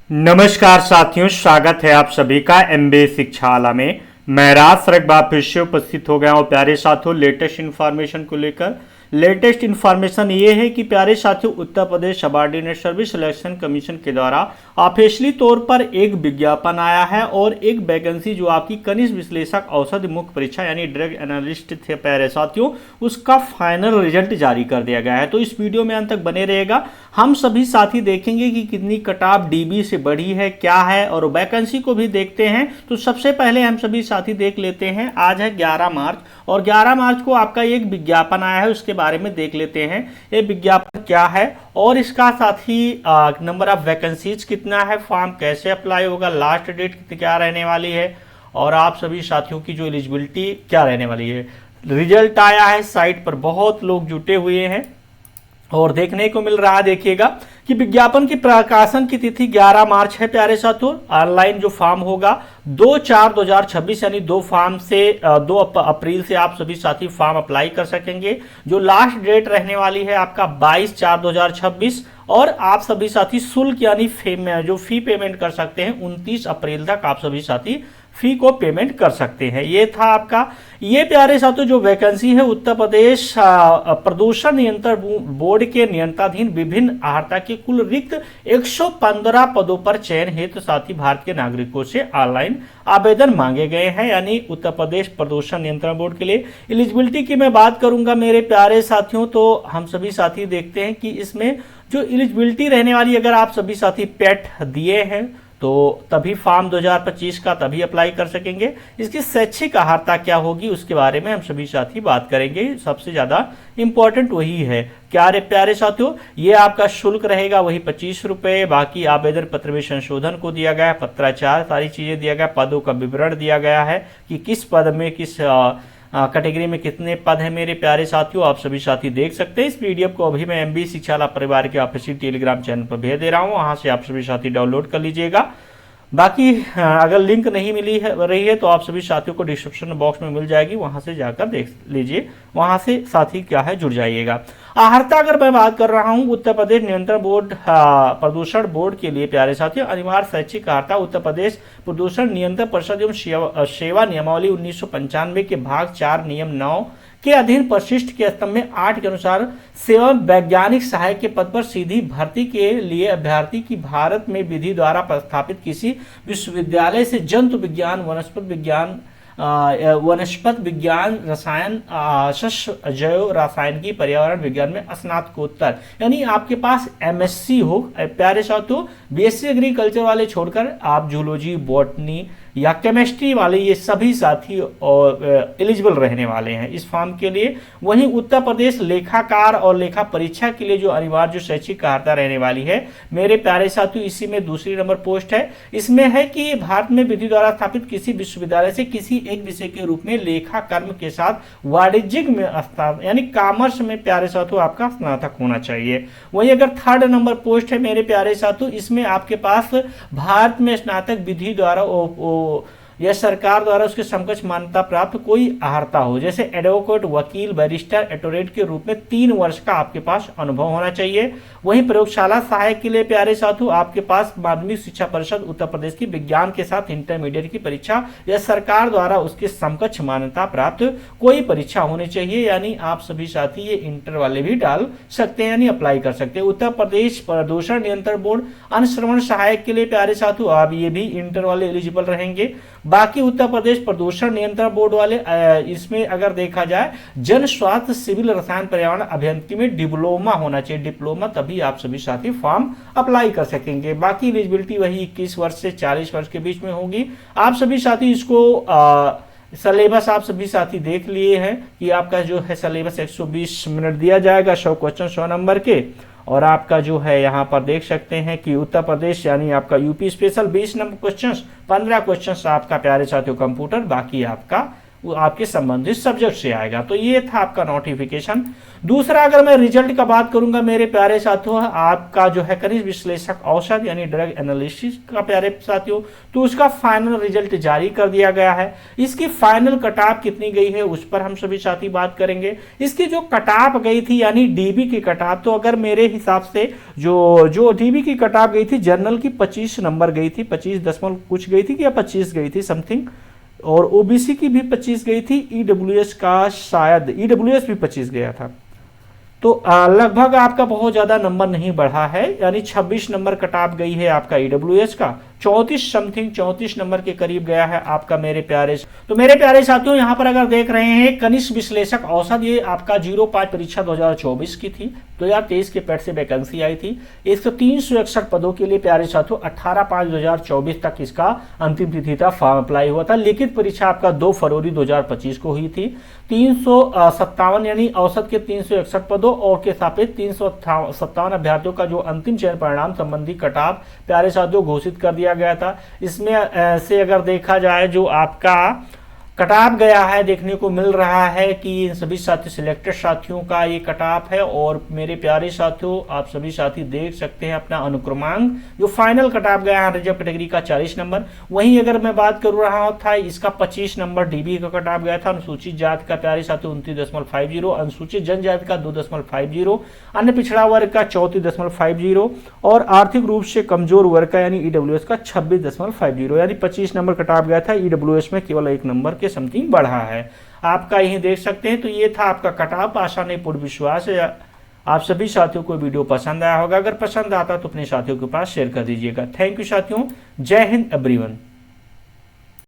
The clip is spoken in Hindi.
नमस्कार साथियों, स्वागत है आप सभी का एमबीए शिक्षाला में। मैं राज सरगबा फिर से उपस्थित हो गया हूँ प्यारे साथियों लेटेस्ट इन्फॉर्मेशन को लेकर। लेटेस्ट इन्फॉर्मेशन ये है कि प्यारे साथियों Uttar Pradesh subordinate service selection commission के द्वारा ऑफिशियली तौर पर एक विज्ञापन आया है और एक वैकेंसी जो आपकी कनिष्ठ विश्लेषक औषधि मुख्य परीक्षा यानी ड्रग एनालिस्ट थे प्यारे साथियों, उसका फाइनल रिजल्ट जारी कर दिया गया है। तो इस वीडियो में अंत तक बने रहेगा। हम सभी साथी देखेंगे कि कितनी कट ऑफ डीबी से बढ़ी है, क्या है, और वैकेंसी को भी देखते हैं। तो सबसे पहले हम सभी साथी देख लेते हैं। आज है 11 मार्च और 11 मार्च को आपका एक विज्ञापन आया है, उसके बारे में देख लेते हैं ये विज्ञापन क्या है और इसका साथ ही नंबर ऑफ वैकेंसीज कितना है, फॉर्म कैसे अप्लाई होगा, लास्ट डेट क्या रहने वाली है और आप सभी साथियों की जो एलिजिबिलिटी क्या रहने वाली है। रिजल्ट आया है, साइट पर बहुत लोग जुटे हुए हैं और देखने को मिल रहा है। देखिएगा कि विज्ञापन की प्रकाशन की तिथि 11 मार्च है प्यारे साथियों। ऑनलाइन जो फॉर्म होगा 2/4/2026 यानी 2 फॉर्म से 2 अप्रैल से आप सभी साथी फॉर्म अप्लाई कर सकेंगे। जो लास्ट डेट रहने वाली है आपका 22/4/2026 और आप सभी साथी शुल्क यानी जो फी पेमेंट कर सकते हैं 29 अप्रैल तक आप सभी साथी फी को पेमेंट कर सकते हैं। ये था आपका ये प्यारे साथियों जो वैकेंसी है उत्तर प्रदेश प्रदूषण नियंत्रण बोर्ड के नियंत्रणाधीन विभिन्न आहर्ता के कुल रिक्त 115 पदों पर चयन हेतु साथी भारत के नागरिकों से ऑनलाइन आवेदन मांगे गए हैं। यानी उत्तर प्रदेश प्रदूषण नियंत्रण बोर्ड के लिए एलिजिबिलिटी की मैं बात करूंगा मेरे प्यारे साथियों, तो हम सभी साथी देखते हैं कि इसमें जो एलिजिबिलिटी रहने वाली, अगर आप सभी साथी पेट दिए हैं तो तभी फॉर्म 2025 का तभी अप्लाई कर सकेंगे। इसकी शैक्षिक अर्हता क्या होगी उसके बारे में हम सभी साथी बात करेंगे। सबसे ज्यादा इंपॉर्टेंट वही है। क्या रे प्यारे साथियों, ये आपका शुल्क रहेगा वही 25 रुपए। बाकी आवेदन पत्र में संशोधन को दिया गया है, पत्राचार सारी चीजें दिया गया, पदों का विवरण दिया गया है कि किस पद में किस कैटेगरी में कितने पद हैं मेरे प्यारे साथियों। आप सभी साथी देख सकते हैं। इस पीडीएफ को अभी मैं एमबीए शिक्षाला परिवार के ऑफिशियल टेलीग्राम चैनल पर भेज दे रहा हूं, वहां से आप सभी साथी डाउनलोड कर लीजिएगा। बाकी अगर लिंक नहीं मिली है रही है तो आप सभी साथियों को डिस्क्रिप्शन बॉक्स में मिल जाएगी, वहां से जाकर देख लीजिए, वहां से साथी क्या है जुड़ जाइएगा। आहर्ता अगर मैं बात कर रहा हूं उत्तर प्रदेश नियंत्रण बोर्ड प्रदूषण बोर्ड के लिए प्यारे साथियों, अनिवार्य शैक्षिक आहर्ता उत्तर प्रदेश प्रदूषण नियंत्रण परिषद एवं सेवा नियमावली 1995 के भाग 4 नियम 9 के अधीन परिशिष्ट के स्तंभ में 8 के अनुसार सेवा वैज्ञानिक सहायक के पद पर सीधी भर्ती के लिए अभ्यर्थी की भारत में विधि द्वारा प्रस्थापित किसी विश्वविद्यालय से जंतु विज्ञान, वनस्पत विज्ञान, रसायन, शस्त्र जैव रासायनिकी, पर्यावरण विज्ञान में स्नातकोत्तर यानी आपके पास एमएससी हो प्यारे साथियों। बीएससी एग्रीकल्चर वाले छोड़कर आप जूलॉजी, बॉटनी या केमिस्ट्री वाले ये सभी साथी और एलिजिबल रहने वाले हैं इस फॉर्म के लिए। वहीं उत्तर प्रदेश लेखाकार और लेखा परीक्षा के लिए जो अनिवार्य जो शैक्षिक अर्हता रहने वाली है मेरे प्यारे साथियों, इसी में दूसरी नंबर पोस्ट है। इसमें है कि भारत में विधि द्वारा स्थापित किसी विश्वविद्यालय से किसी एक विषय के रूप में लेखा कर्म के साथ वाणिज्यिक में यानी कॉमर्स में प्यारे साथियों आपका स्नातक होना चाहिए। वहीं अगर थर्ड नंबर पोस्ट है मेरे प्यारे साथियों, इसमें आपके पास भारत में स्नातक विधि द्वारा या सरकार द्वारा उसके समकक्ष मान्यता प्राप्त कोई अर्हता हो, जैसे एडवोकेट, वकील, बैरिस्टर, एटोरेट के रूप में 3 वर्ष का आपके पास अनुभव होना चाहिए। वहीं प्रयोगशाला सहायक के लिए प्यारे साथियों आपके पास माध्यमिक शिक्षा परिषद उत्तर प्रदेश की विज्ञान के साथ इंटरमीडिएट की परीक्षा या सरकार द्वारा उसके समकक्ष मान्यता प्राप्त कोई परीक्षा होनी चाहिए। यानी आप सभी साथी ये इंटर वाले भी डाल सकते हैं यानी अप्लाई कर सकते हैं। उत्तर प्रदेश प्रदूषण नियंत्रण बोर्ड अनुश्रवण सहायक के लिए प्यारे साथियों आप ये भी इंटर वाले एलिजिबल रहेंगे। बाकी उत्तर प्रदेश प्रदूषण नियंत्रण बोर्ड वाले इसमें अगर देखा जाए जन स्वास्थ्य, सिविल, रसायन, पर्यावरण अभियांत्रिकी में डिप्लोमा होना चाहिए, डिप्लोमा, तभी आप सभी साथी फॉर्म अप्लाई कर सकेंगे। बाकी एलिजिबिलिटी वही 21 वर्ष से 40 वर्ष के बीच में होगी। आप सभी साथी इसको सिलेबस आप सभी साथी देख लिए हैं कि आपका जो है सिलेबस 120 मिनट दिया जाएगा, 100 क्वेश्चन 100 नंबर के। और आपका जो है यहाँ पर देख सकते हैं कि उत्तर प्रदेश यानी आपका UP special 20 number questions, 15 questions आपका प्यारे साथियों कंप्यूटर, बाकी आपका वो आपके संबंधित सब्जेक्ट से आएगा। तो ये था आपका नोटिफिकेशन। दूसरा, अगर मैं रिजल्ट का बात करूंगा मेरे प्यारे साथियों, आपका जो है खनिज विश्लेषक औषध यानी ड्रग एनालिसिस का प्यारे साथियों, तो उसका फाइनल रिजल्ट जारी कर दिया गया है। इसकी फाइनल कटऑफ कितनी गई है उस पर हम सभी साथी बात करेंगे। इसकी जो कटऑफ गई थी यानी डीबी की कटऑफ, तो अगर मेरे हिसाब से जो डीबी की कटऑफ गई थी जनरल की 25 नंबर गई थी, 25 दशमलव कुछ गई थी या 25 गई थी समथिंग, और ओबीसी की भी 25 गई थी, ईडब्ल्यूएस का शायद ईडब्ल्यूएस भी 25 गया था। तो लगभग आपका बहुत ज्यादा नंबर नहीं बढ़ा है, यानी 26 नंबर कटऑफ गई है आपका ईडब्ल्यूएस का, 34 समथिंग 34 नंबर के करीब गया है आपका मेरे प्यारे। तो मेरे प्यारे साथियों, यहां पर अगर देख रहे हैं कनिष्ठ विश्लेषक औसत, ये आपका 05 परीक्षा 2024 की थी, 2023 के पैट से वैकेंसी आई थी। 361 पदों के लिए प्यारे साथियों 18/5/2024 तक इसका अंतिम तिथि था, फॉर्म अप्लाई हुआ था। लिखित परीक्षा आपका 2 फरवरी 2025 को हुई थी। 357 यानी औसत के 361 पदों और के सापेक्ष 357 अभ्यर्थियों का जो अंतिम चयन परिणाम संबंधी कटऑफ प्यारे साथियों घोषित कर दिया गया था। इसमें से अगर देखा जाए जो आपका कटऑफ गया है, देखने को मिल रहा है कि इन सभी साथी सिलेक्टेड साथियों का ये कटऑफ है। और मेरे प्यारे साथियों, आप सभी साथी देख सकते हैं अपना अनुक्रमांक जो फाइनल कटऑफ गया है रिजर्व कैटेगरी का 40 नंबर। वहीं अगर मैं बात कर रहा था इसका 25 नंबर डीबी का कटऑफ गया था। अनुसूचित जाति का प्यारे साथियों 29.50, अनुसूचित जनजाति का 2.50, अन्य पिछड़ा वर्ग का 34.50 और आर्थिक रूप से कमजोर वर्ग का यानी ईडब्ल्यूएस का 26.50, यानी 25 नंबर कटऑफ गया था। ईडब्ल्यूएस में केवल 1 नंबर के समथिंग बढ़ा है, आपका यही देख सकते हैं। तो ये था आपका कटऑफ। आशा नहीं पूर्ण विश्वास है आप सभी साथियों को वीडियो पसंद आया होगा। अगर पसंद आता तो अपने साथियों के पास शेयर कर दीजिएगा। थैंक यू साथियों, जय हिंद एवरीवन।